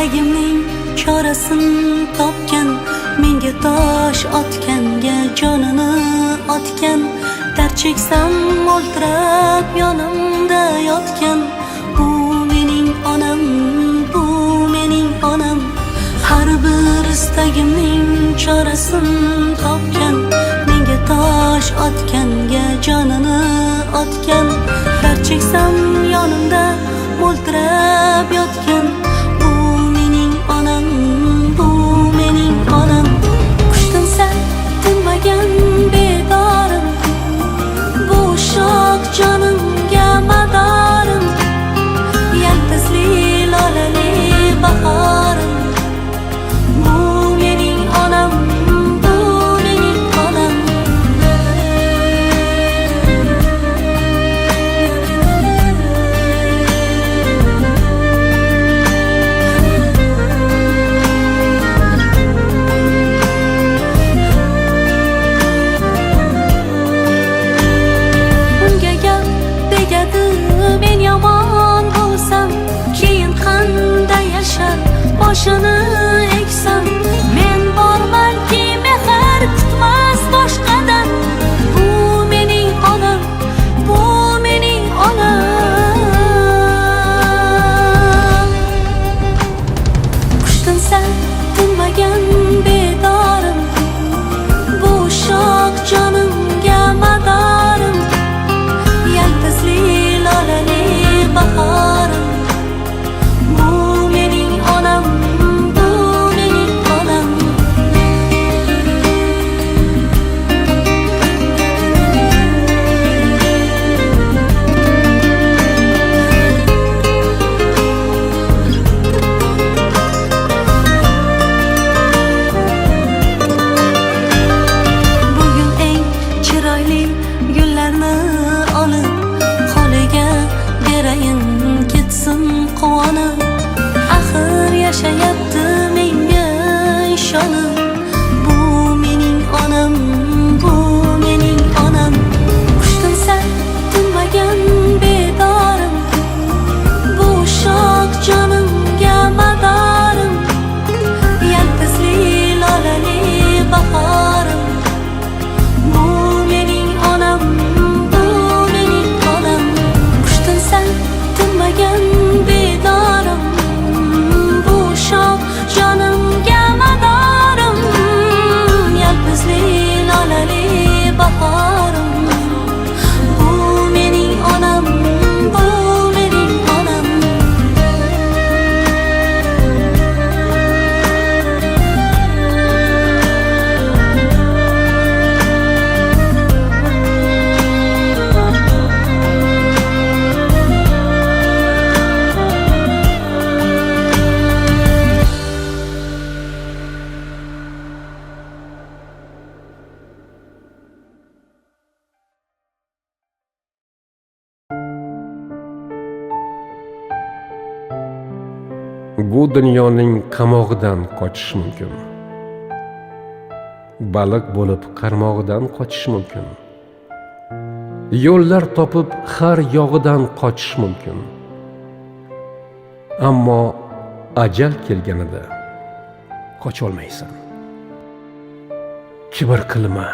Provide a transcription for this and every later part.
istagimning chorasin topgan, menga tosh otganga jonini otgan, dard cheksam mo'ltirab yonimda yotgan. Bu mening onam, bu mening onam. Har bir istagimning chorasin topgan, menga tosh otganga jonini otgan, dard cheksam yonimda mo'ltirab yotgan. Bu mening onam, bu mening onam. Qushdim san tinmagan bedorim, bu shoh jonimga madorim, yaltizli lolali bahorim. Bu mening onam, bu mening onam. Unga gap tegadi, men yomon bo'lsam, keyin qanday yashar boshini eksam. Men bormanki mehr kutmas boshqadan. Bu mening onam, bu mening onam. Qushdim san tinmagan bedorim, bu shoh jonimga madorim, yaltizli lolali bahorim. Bu mening onam, bu mening onam. Bugun eng chiroyli gullarni olib, qo'liga berayin ketsin quvonib. Axir yashayapti menga ishonib. Bu mening onam, bu mening onam. Qushdim san tinmagan bedorim, bu shoh jonimga madorim, yaltizli lolali bahorim. Bu mening onam, bu mening onam. Qushdim san tinmagan bedorim, bu shoh jonimga madorim, yaltizli lolali bahorim. Bu mening onam, bu mening onam. Bu dunyoning qamog'idan qochish mumkin. Baliq bo'lib qarmog'idan qochish mumkin. Yo'llar topib har yog'idan qochish mumkin. Ammo ajal kelganida qocholmaysan. Kibr qilma.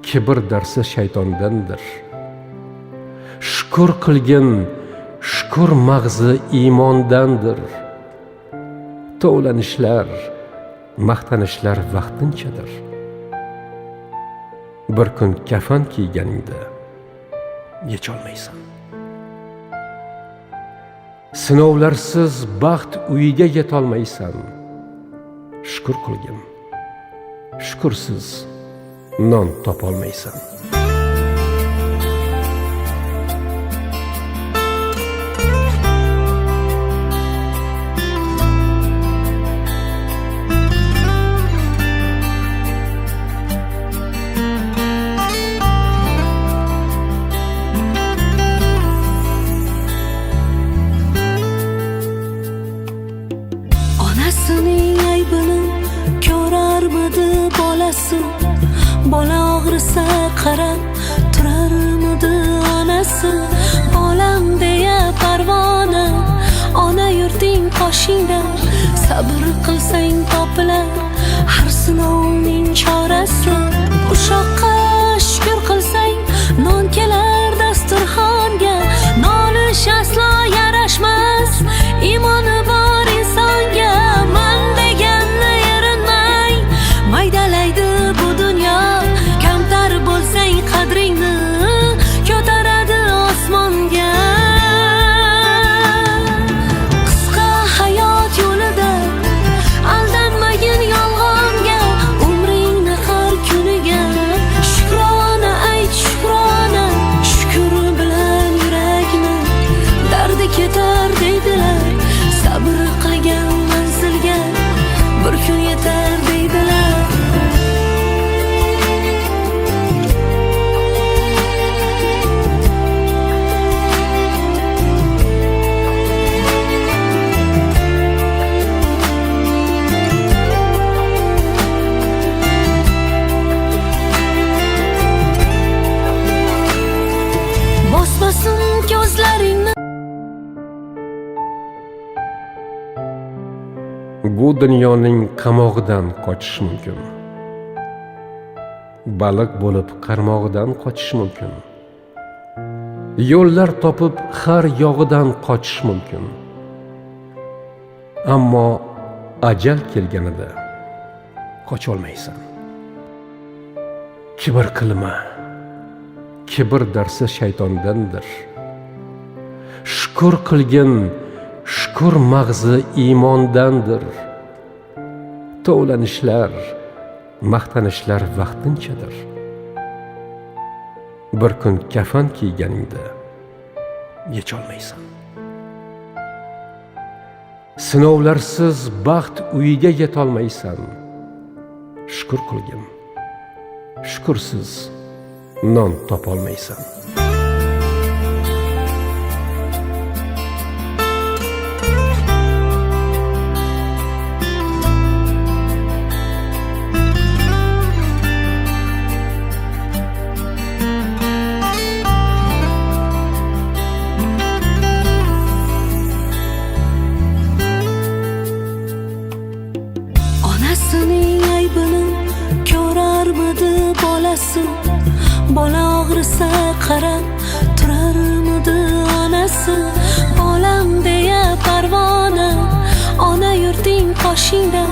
Kibr darsi shaytondandir. Shukr qilgin, shukr mag'zi iymondandir. Tovlanishlar, maqtanishlar vaqtinchadir. Bir kun kafan kiyganingda yecholmaysan. Sinovlarsiz baxt uyiga yetolmaysan. Shukr qilgin. Shukursiz non topolmaysan. Onasining aybini ko'rarmidi bolasi? Bola og'risa qarab turarmidi onasi? Bolam deya parvona, ona yurting qoshingda qilsang topilar har sinovning chorasi. Ushoqqa shukr qilsang non kelar dasturxonga. Nolish aslo yarashmas imoni bor insonga. Man deganni erinmay maydalaydi bu dunyo. Kamtar bo'lsang qadringni ko'taradi osmonga. Qisqa hayot yo'lida aldanmagin yolg'onga. Umringni har kuniga shukrona ayt, shukrona. Shukr bilan yurakni dardi ketar deydilar. Sabr qilgan manzilga bir kun yetar deydilar. Bosmasin ko'zlaringni Bu dunyoning qamog'idan qochish mumkin. Baliq bo'lib qarmog'idan qochish mumkin. Yo'llar topib har yog'idan qochish mumkin. Ammo ajal kelganida qocholmaysan. Kibr qilma. Kibr darsi shaytondandir. Shukr qilgin, shukr mag'zi iymondandir. Tovlanishlar, maqtanishlar vaqtinchadir. Bir kun kafan kiyganingda yecholmaysan. Sinovlarsiz baxt uyiga yetolmaysan. Shukr qilgin. Shukursiz non topolmaysan. Onasining aybini ko'rarmidi bolasi. Bola og'risa qarab turarmidi onasi. Bolam deya parvona ona yurting qoshingda.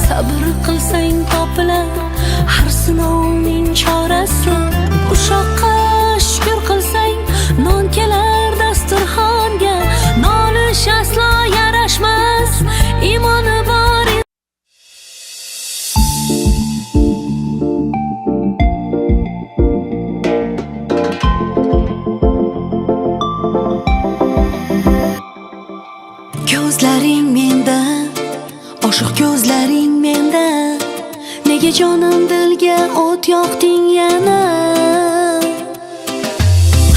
Sabr qilsang topilar har sinovning chorasi. Ushoqqa shukr qilsang non kelar dasturxonga. Nolish aslo yarashmas imoni bor. Ko'zlaring menda, oshiq ko'zlaring menda. Nega jonim dilga o't yoqding yana?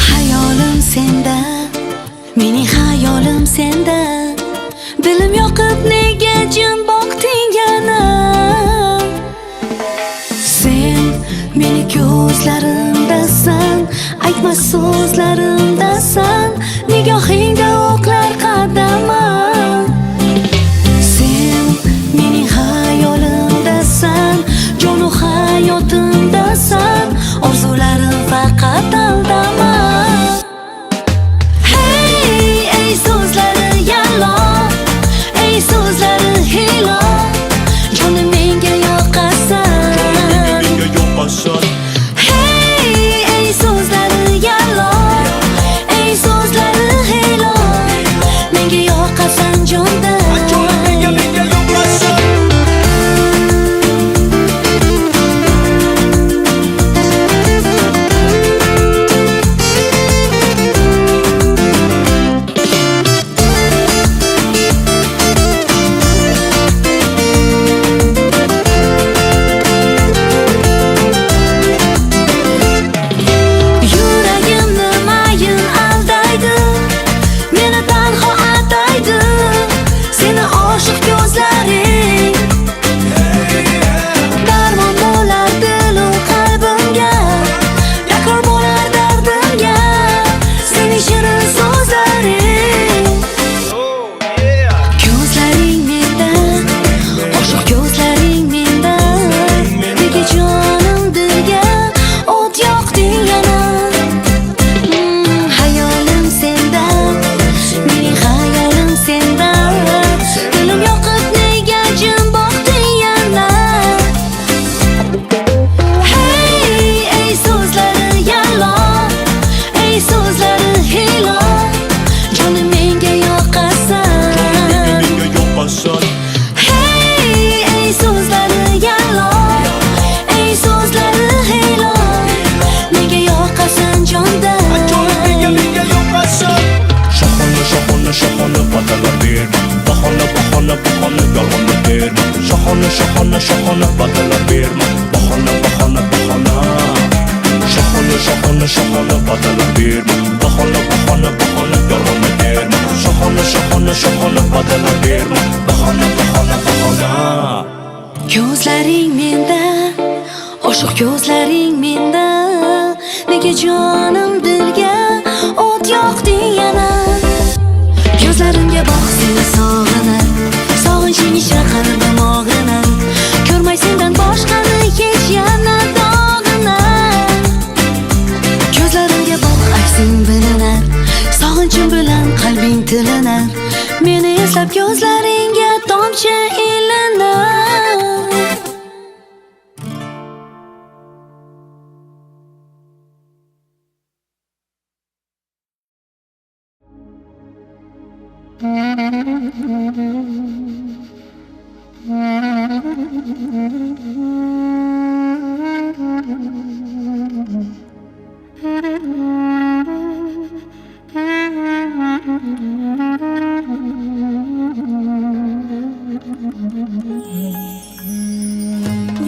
Hayolim senda, mening hayolim senda. Dilim yoqib nega jin boqding yana? Sen meni ko'zlarimdasan, aytmas so'zlarimdasan. Nigohingda o'qlar qadama. Sen mening hayolimdasan, jonu hayotimdasan. Orzularim faqat aldama. Hey, ey so'zlari yallo, ey so'zlari hilo. Jonim menga yoqasan. Hey, ey so'zlari yallo, ey so'zlari hilo. bahona berme, bahona bahona bahona yolg'onni berme, shohona shohona shohona va'dalar berme, bahona bahona bahona. Ko'zlaring menda, oshiq ko'zlaring menda, nega jonim dilga o't yoqding yana? Ko'zlarimga boq seni sog'inar, sog'inching ichra qalbim og'inar, ko'rmay sendan boshqani hech yana dog'inar. Ko'zlarimga boq aksing bilinar, sog'inchim bilan qalbing tilinar, meni eslab ko'zlaringga tomchi ilinar.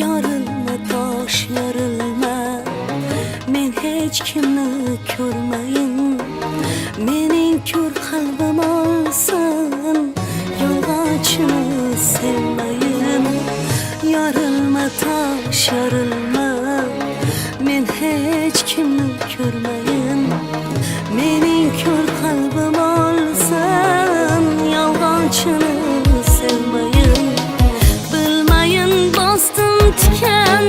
Yorilma tosh, yorilma, men hech kimni ko'rmayin, mening ko'r qalbim olsin, yolg'onchini sevmayin. Yorilma tosh, yorilma, men hech kimni ko'rmayin, mening ko'r qalbim olsin, yolg'onchini sevmayin. Bilmayin bosdim tikan,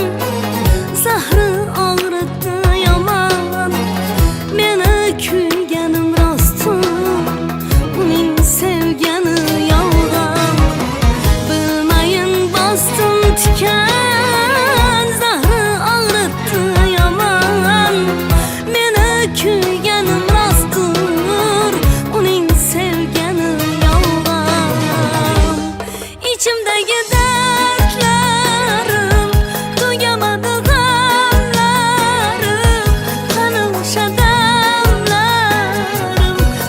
zahri og'ritdi yomon, meni kuyganim rostmi, uning sevgani yolg'on. Bilmayin bosdim tikan, zahri og'ritdi yomon, meni kuyganim rostdir, uning sevgani yolg'on. İçimdagi dardlarim tugamadi g'amlarim, qani o'sha damlarim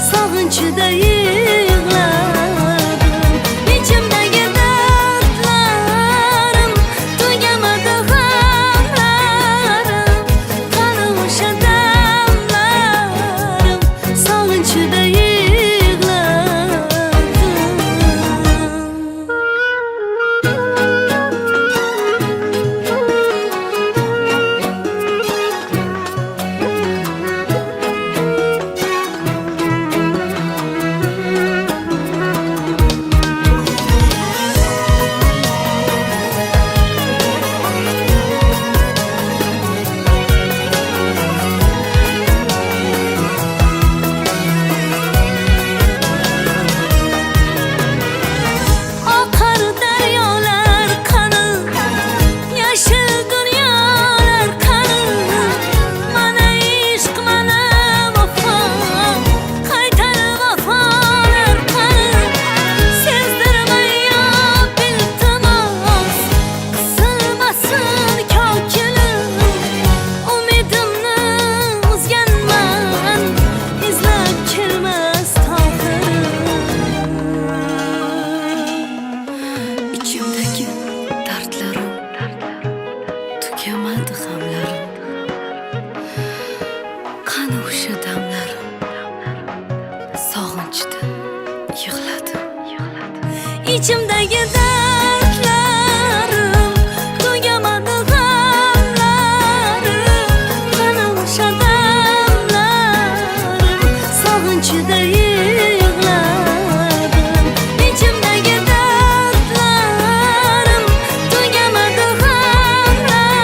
sog'inchida yig'ladim. İçimdagi dardlarim tugamadi g'amlarim, qani o'sha damlarim sog'inchida yig'ladim. Oqar daryolar qani, yashil dunyolar qani, mana ishq, mana vafo, qaytar vafolar qani. Sezdirmay yo iltimos, qisilmasin kokilim, umidimni uzganman, izlab kelmas tohirim. İçimdagi dardlarim tugamadi g'amlarim, qani o'sha damlarim sog'inchda yig'ladim. İçimdagi dardlarim tugamadi g'amlarim, qani o'sha damlarim sog'inchida yig'ladim. İçimdagi dardlarim tugamadi g'amlarim,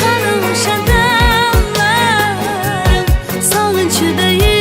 qani o'sha damlarim sog'inchida yig'ladim.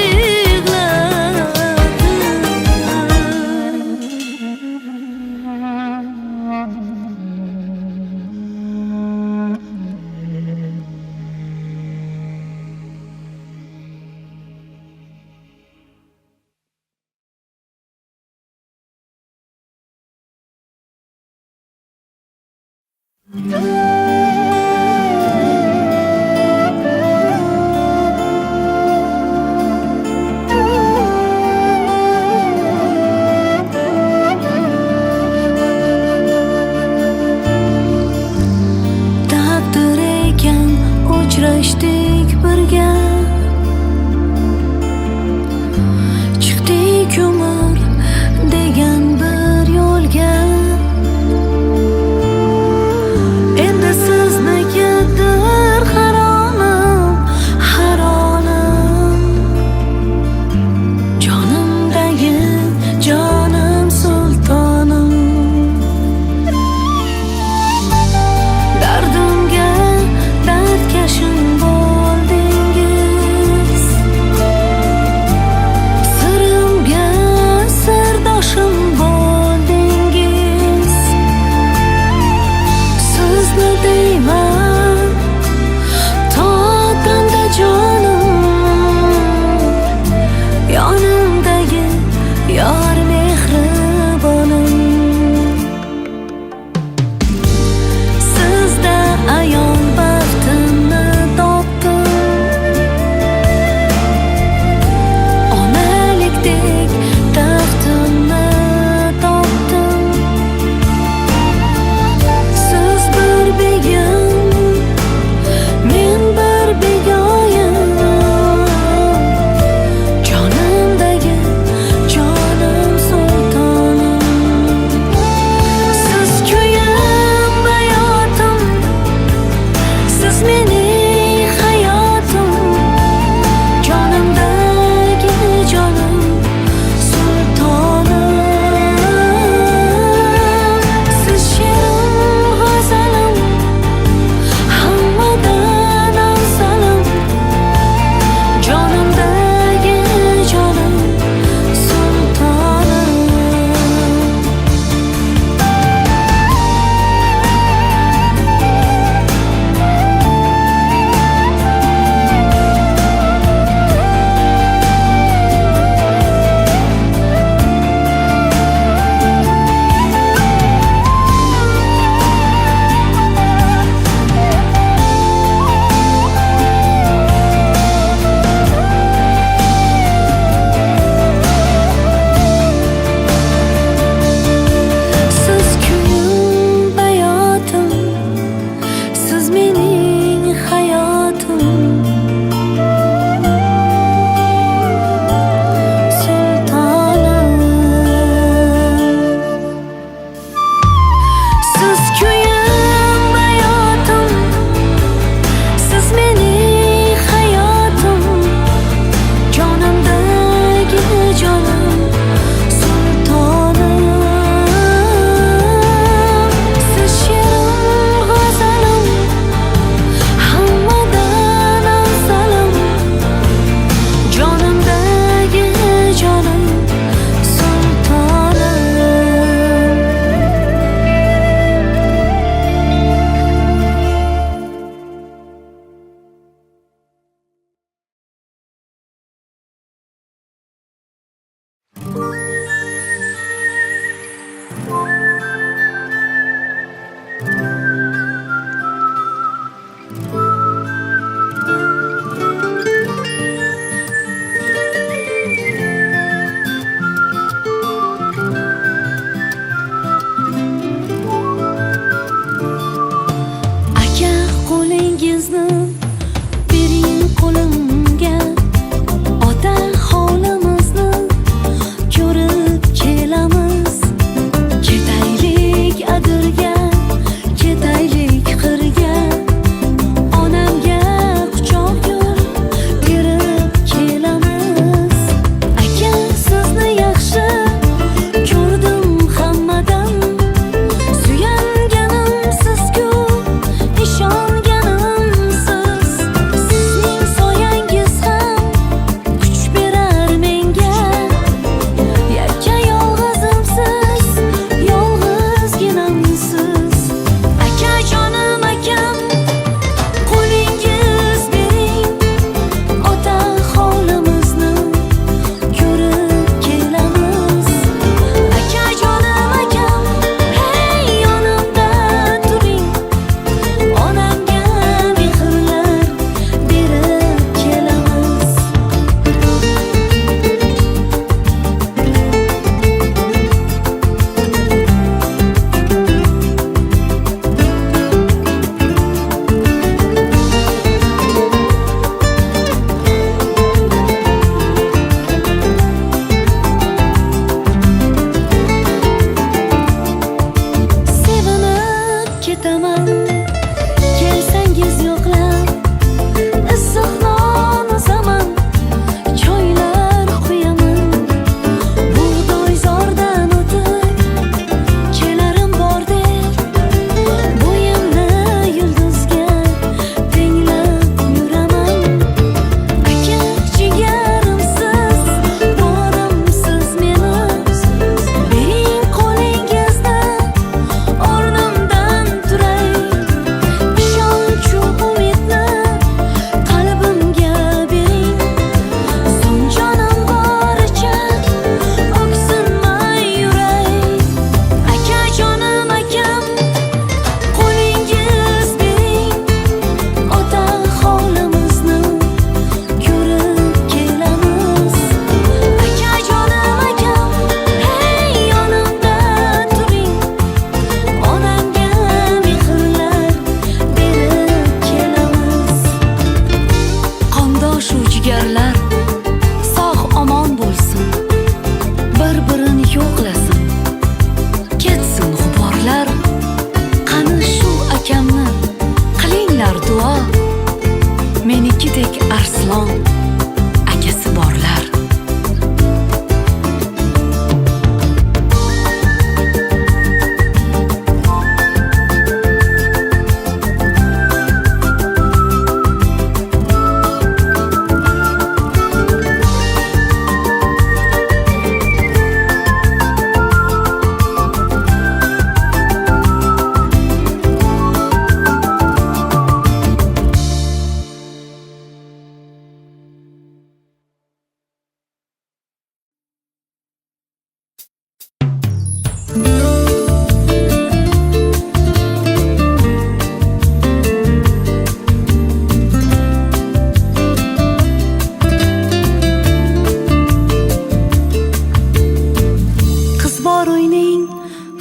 Qiz bor uyning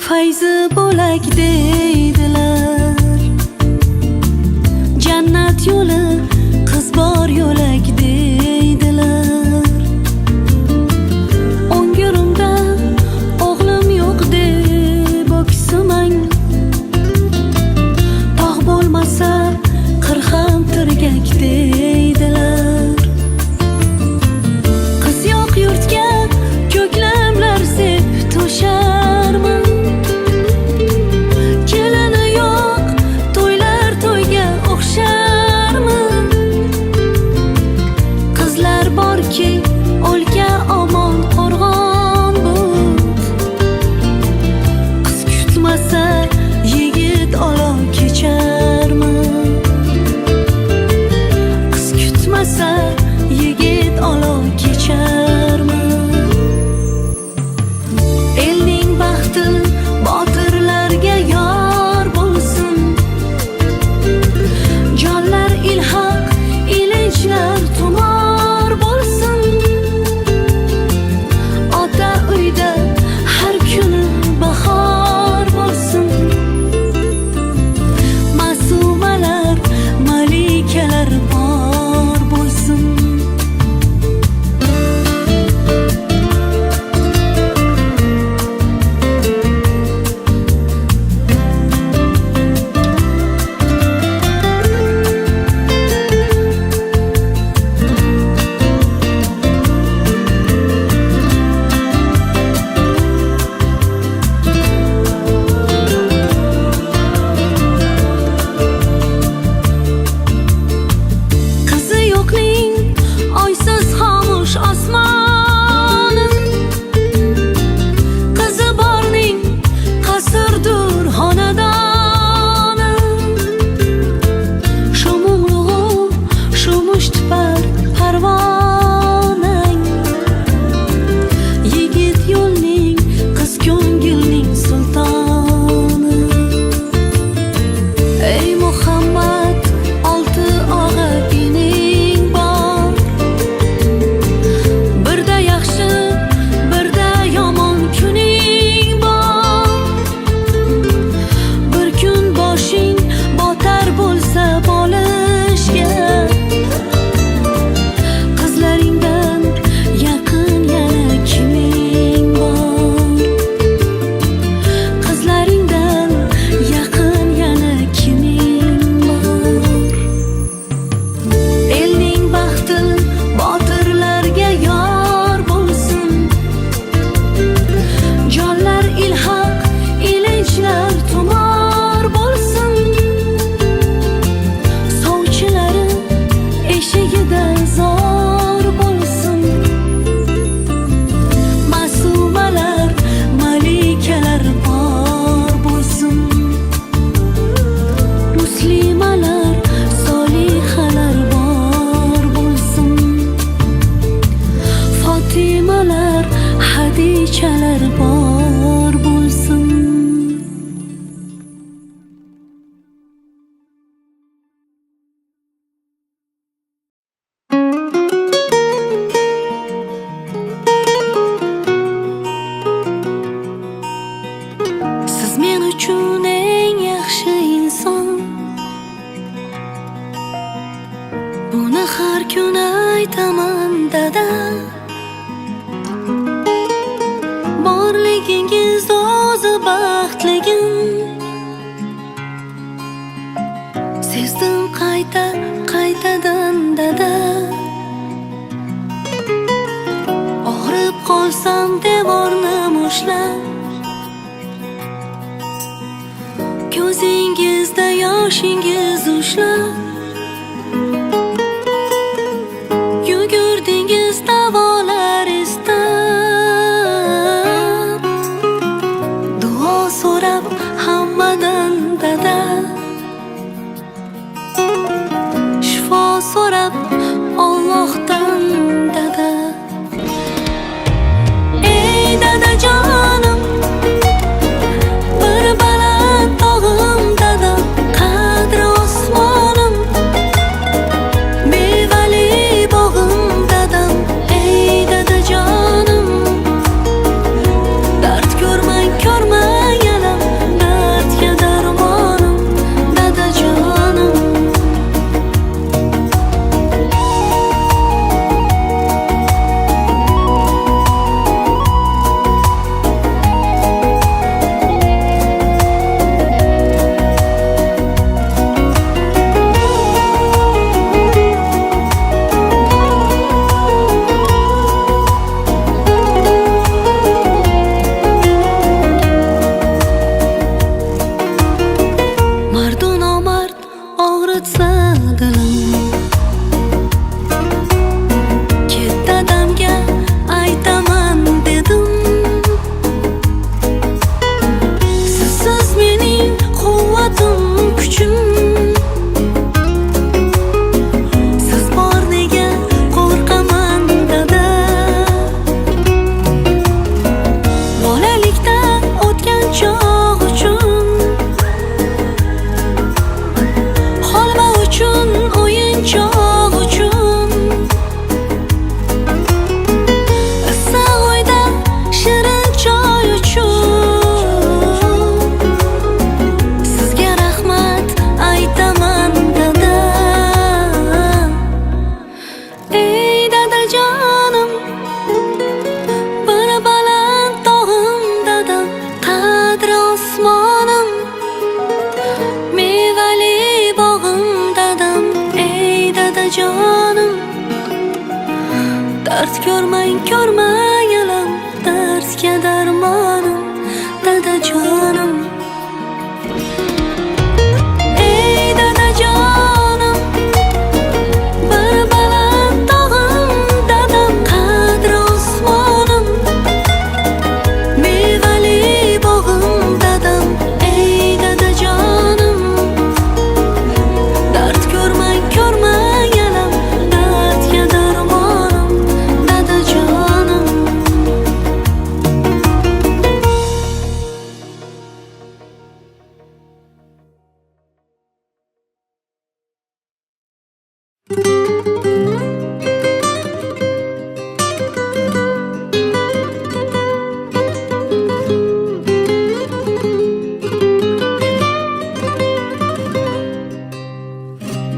fayzi bo'lak deydilar. Jannat yo'li qiz bor yo'lak deydilar. O'ngirimda o'g'lim yo'q deb o'ksimang. Tog' bo'lmasa qir ham tirgak deydilar. Qiz yo'q yurtga ko'klamlar sep to'sharman. Kelini yo'q to'ylar to'yga o'xsharmi? Qizlar borki o'lka omon qo'rg'on bu. Qiz kutmasa yigit olov kecharmi? Qiz kutmasa yigit olov kecharmi? Elning baxti botirlarga yor bo'lsin. Jonlar ilhaq, ilinjlar tumor bo'lsin. Ota uyda har kuni bahor bo'lsin. Ma'sumalar, malikalar bor bo'lsin. Qizi yo'qning oysiz xomush osmoni. Qizi borning qasrdur xonadoni. Shu mung'lug'u, shu mushtipar parvonang. Yigit yo'lning, qiz ko'ngilning sultoni. Ey Muhammad, olti og'a dining bor. Birda yaxshi, birda yomon kuning bor. Bir kun boshing botar bo'lsa bolishga. Qizlaringdan yaqin yana kiming bor? Qizlaringdan yaqin yana kiming bor? Elning baxti botirlarga yor bo'lsin. Jonlar ilhaq, ilinjlar tumor bo'lsin. Sovchilari eshigida zor bo'lsin. Ma'sumalar, malikalar bor bo'lsin. Muslimalar, solihalar bor bo'lsin. Fotimalar, hadichalar bor bo'lsin. Siz men uchun eng yaxshi inson. Buni har kun aytaman dada. Borligingiz o'zi baxtligim. Sezdim qaytadan dada. Og'rib qolsam devorni mushlab. Ko'zingizda yoshingiz ushlab. Yugurdingiz davolar istab. Duo so'rab hammadan dada. Shifo so'rab Allohdan dada. Ey dadajonim, dard ko'rmang ko'rmang alam, dardga darmonim dadajonim. Ey dadajonim, bir baland tog'im dadam, qadri osmonim, mevali bog'im dadam. Ey dadajonim, dard ko'rmang ko'rmang alam, dardga darmonim dadajonim.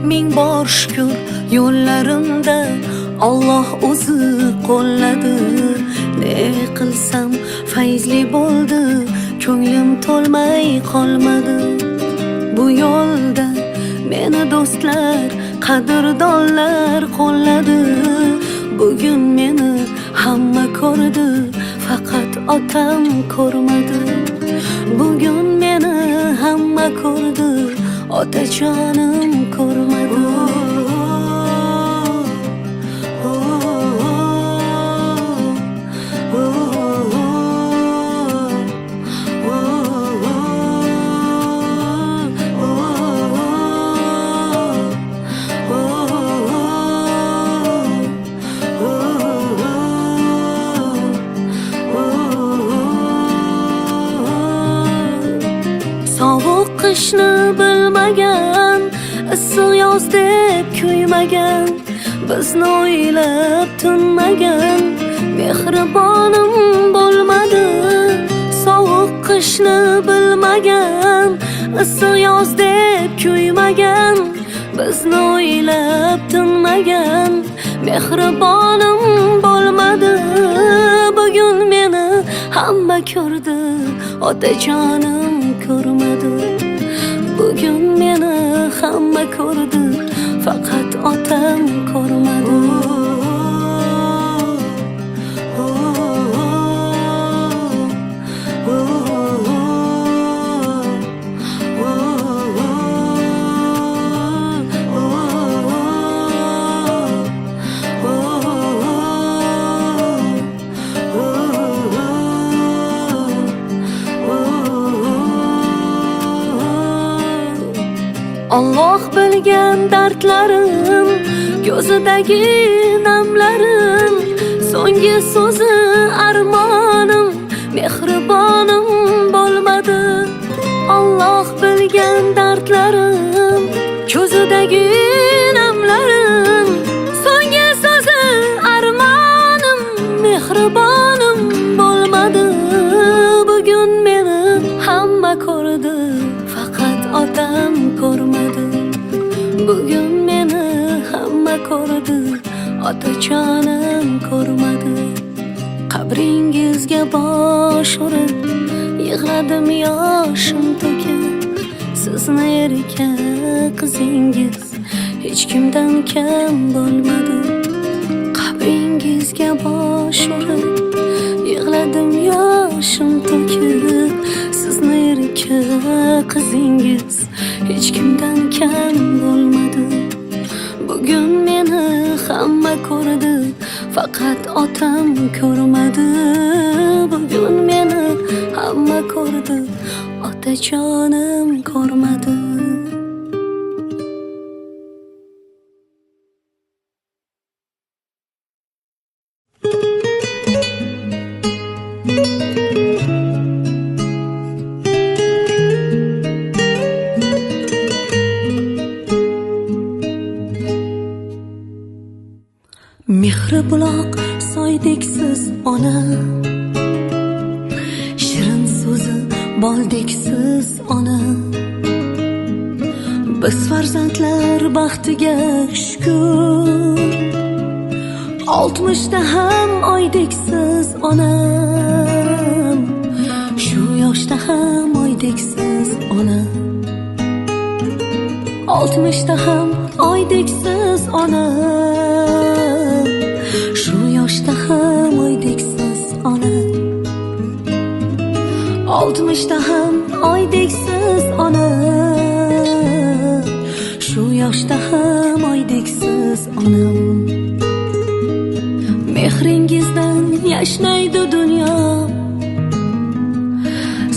Ming bor shukr yo'llarimda Alloh o'zi qo'lladi. Ne qilsam fayzli bo'ldi, ko'nglim to'lmay qolmadi. Bu yo'lda meni do'stlar, qadrdonlar qo'lladi. Bugun meni hamma ko'rdi, faqat otam ko'rmadi. Bugun meni hamma ko'rdi, otajonim ko'rmadi. Sovuq qishni bilmagan, issiq yoz deb kuymagan, bizni o'ylab tinmagan mehribonim bo'lmadi. Sovuq qishni bilmagan, issiq yoz deb kuymagan, bizni o'ylab tinmagan mehribonim bo'lmadi. Bugun meni hamma ko'rdi, otajonim ko'rmadi. Bugun meni hamma ko'rdi, faqat otam ko'rmadi. Alloh bilgan dardlarim, ko'zidagi namlarim, so'nggi so'zi armonim, mehribonim bo'lmadi. Alloh bilgan dardlarim, ko'zidagi namlarim, so'nggi so'zi armonim, mehribonim bo'lmadi. Bugun meni hamma ko'rdi, faqat otam ko'rmadi. Bugun meni hamma ko'rdi, otajonim ko'rmadi. Qabringizga bosh urib yig'ladim yoshim to'kib. Sizni erka qizingiz hech kimdan kam bo'lmadi. Qabringizga bosh urib yig'ladim yoshim to'kib. Sizni erka qizingiz hech kimdan kam bo'lmadi. Bugun meni hamma ko'rdi, faqat otam ko'rmadi. Bugun meni hamma ko'rdi, otajonim ko'rmadi. Mehri buloq soydeksiz ona, shirin so'zi boldeksiz ona. Biz farzandlar baxtiga shukr, 60da ham oydeksiz onam, shu yoshda ham oydeksiz ona. 60da ham oydeksiz ona, shu yoshda ham oydeksiz ona, 60da ham oydeksiz ona, shu yoshda ham oydeksiz onam. Mehringizdan yashnaydi dunyo,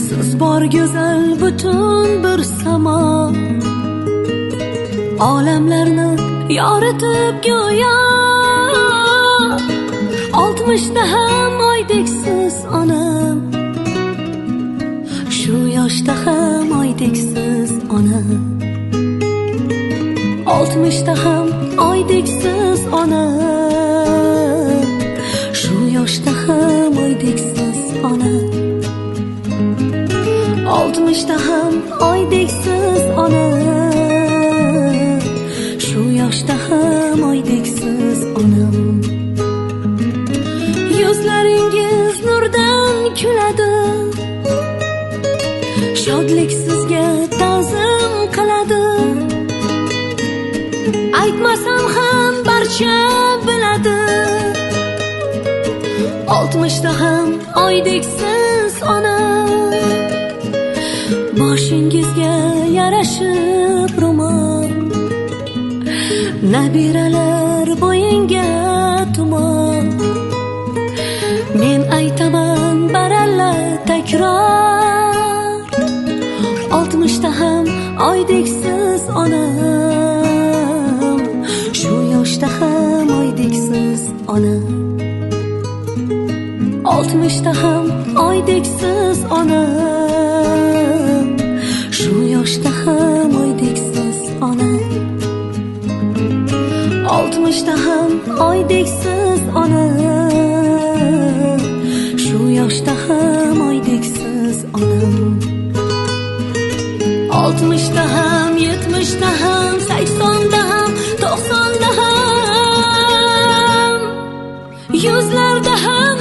siz bor go'zal butun bir samo, olamlarni yoritib go'yo. 60da ham oydeksiz onam, shu yoshda ham oydeksiz ona, 60da ham oydeksiz ona, shu yoshda ham oydeksiz ona, 60da ham oydeksiz ona, shu yoshda ham oydeksiz onam. Yuzlaringiz nurdan kuladi, shodlik sizga ta'zim qiladi. Aytmasam ham barcha biladi, 60da ham oydeksiz ona, boshingizga yarashib ro'mol, nabiralar bo'yinga tumol. Men aytaman baralla takror, 60da ham oydeksiz onam, shu yoshda ham oydeksiz ona, 60da ham oydeksiz ona, shu yoshda ham oydeksiz ona, 60da ham oydeksiz ona, shu yoshda ham oydeksiz onam. 60da ham, 70da ham, 80da ham, 90da ham, 100larda ham